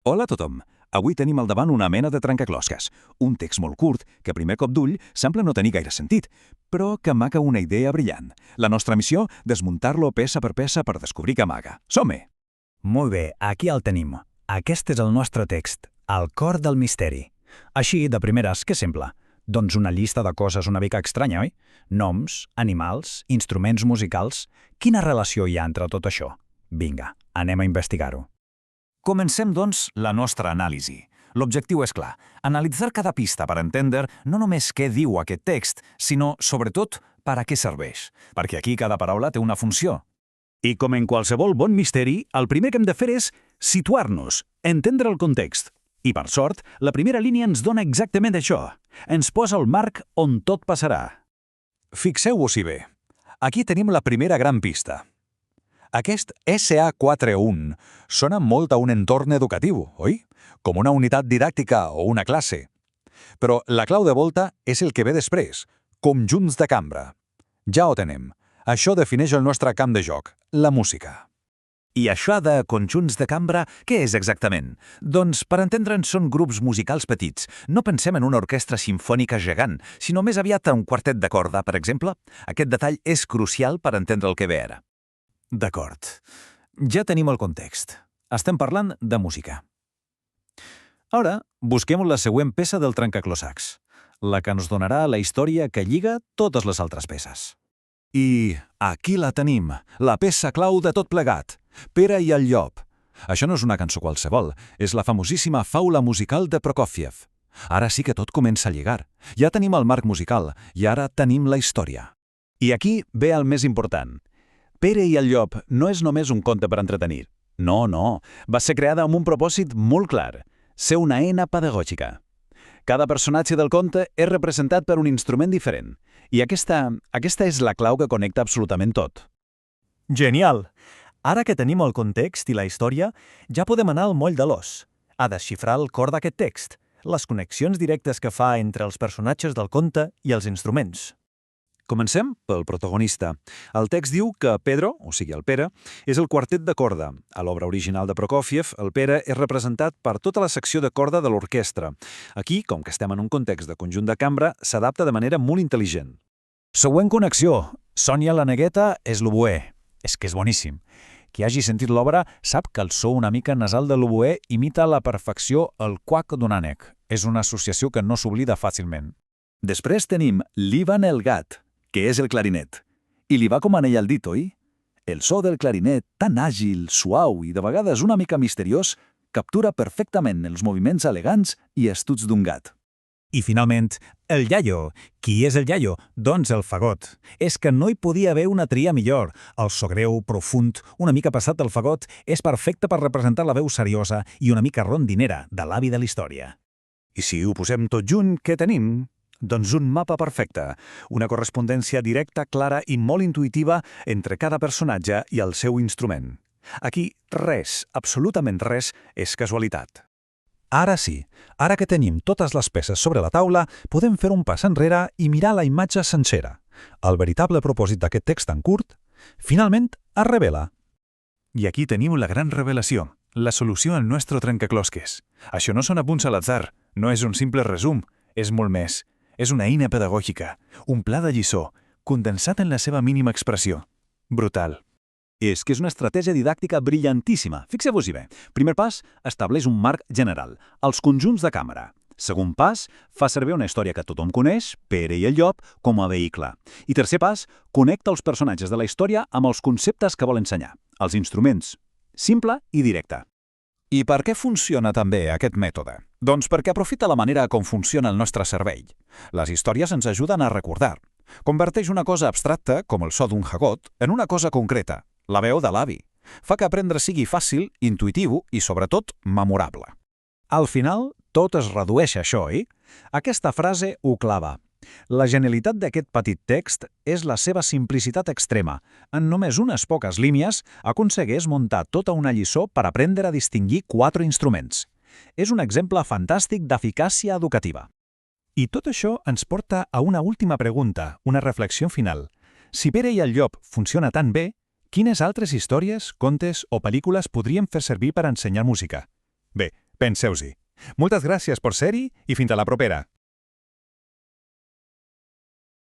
Hola a tothom. Avui tenim al davant una mena de trencaclosques, un text molt curt que a primer cop d'ull sembla no tenir gaire sentit, però que amaga una idea brillant. La nostra missió, desmuntar-lo peça per descobrir què amaga. Som-hi! Molt bé, aquí el tenim. Aquest és el nostre text, el cor del misteri. Així, de primeres, què sembla? Doncs una llista de coses una mica estranya, oi? Noms, animals, instruments musicals... Quina relació hi ha entre tot això? Vinga, anem a investigar-ho. Comencem, doncs, la nostra anàlisi. L'objectiu és clar, analitzar cada pista per entendre no només què diu aquest text, sinó, sobretot, per a què serveix, perquè aquí cada paraula té una funció. I com en qualsevol bon misteri, el primer que hem de fer és situar-nos, entendre el context. I per sort, la primera línia ens dona exactament això. Ens posa el marc on tot passarà. Fixeu-vos-hi bé. Aquí tenim la primera gran pista. Aquest SA41 sona molt a un entorn educatiu, oi? Com una unitat didàctica o una classe. Però la clau de volta és el que ve després, conjunts de cambra. Ja ho tenem. Això defineix el nostre camp de joc, la música. I això de conjunts de cambra, què és exactament? Doncs, per entendre'n, són grups musicals petits. No pensem en una orquestra simfònica gegant, sinó més aviat en un quartet de corda, per exemple. Aquest detall és crucial per entendre el que ve ara. D'acord. Ja tenim el context. Estem parlant de música. Ara, busquem la següent peça del trencaclossacs, la que ens donarà la història que lliga totes les altres peces. I aquí la tenim, la peça clau de tot plegat, Pere i el llop. Això no és una cançó qualsevol, és la famosíssima faula musical de Prokófiev. Ara sí que tot comença a lligar. Ja tenim el marc musical i ara tenim la història. I aquí ve el més important. Pere i el llop no és només un conte per entretenir. No, va ser creada amb un propòsit molt clar, ser una eina pedagògica. Cada personatge del conte és representat per un instrument diferent, i aquesta és la clau que connecta absolutament tot. Genial! Ara que tenim el context i la història, ja podem anar al moll de l'os, a desxifrar el cor d'aquest text, les connexions directes que fa entre els personatges del conte i els instruments. Comencem pel protagonista. El text diu que Pedro, o sigui el Pere, és el quartet de corda. A l'obra original de Prokófiev, el Pere és representat per tota la secció de corda de l'orquestra. Aquí, com que estem en un context de conjunt de cambra, s'adapta de manera molt intel·ligent. Següent connexió. Sònia Lanegueta és l'oboè. És que és boníssim. Qui hagi sentit l'obra sap que el so una mica nasal de l'oboè imita a la perfecció el quac d'un ànec. És una associació que no s'oblida fàcilment. Després tenim l'Ivan el gat, que és el clarinet. I li va com anell al dit, oi? El so del clarinet, tan àgil, suau i de vegades una mica misteriós, captura perfectament els moviments elegants i astuts d'un gat. I finalment, el iaio. Qui és el iaio? Doncs el fagot. És que no hi podia haver una tria millor. El so greu, profund, una mica passat del fagot, és perfecte per representar la veu seriosa i una mica rondinera de l'avi de la història. I si ho posem tot junt, què tenim? Doncs un mapa perfecte, una correspondència directa, clara i molt intuïtiva entre cada personatge i el seu instrument. Aquí res, absolutament res, és casualitat. Ara sí, ara que tenim totes les peces sobre la taula, podem fer un pas enrere i mirar la imatge sencera. El veritable propòsit d'aquest text tan curt, finalment, es revela. I aquí tenim la gran revelació, la solució al nostre trencaclosques. Això no són apunts a l'atzar, no és un simple resum, és molt més. És una eina pedagògica, un pla de lliçó, condensat en la seva mínima expressió. Brutal. És que és una estratègia didàctica brillantíssima. Fixeu-vos-hi bé. Primer pas, estableix un marc general, els conjunts de càmera. Segon pas, fa servir una història que tothom coneix, Pere i el llop, com a vehicle. I tercer pas, connecta els personatges de la història amb els conceptes que vol ensenyar, els instruments. Simple i directe. I per què funciona també aquest mètode? Doncs perquè aprofita la manera com funciona el nostre cervell. Les històries ens ajuden a recordar. Converteix una cosa abstracta, com el so d'un fagot, en una cosa concreta, la veu de l'avi. Fa que aprendre sigui fàcil, intuïtiu i, sobretot, memorable. Al final, tot es redueix a això, oi? Aquesta frase ho clava. La genialitat d'aquest petit text és la seva simplicitat extrema. En només unes poques línies aconsegueix muntar tota una lliçó per aprendre a distingir 4 instruments. És un exemple fantàstic d'eficàcia educativa. I tot això ens porta a una última pregunta, una reflexió final. Si Pere i el llop funciona tan bé, quines altres històries, contes o pel·lícules podríem fer servir per ensenyar música? Bé, Penseu-s'hi. Moltes gràcies per ser-hi i fins a la propera.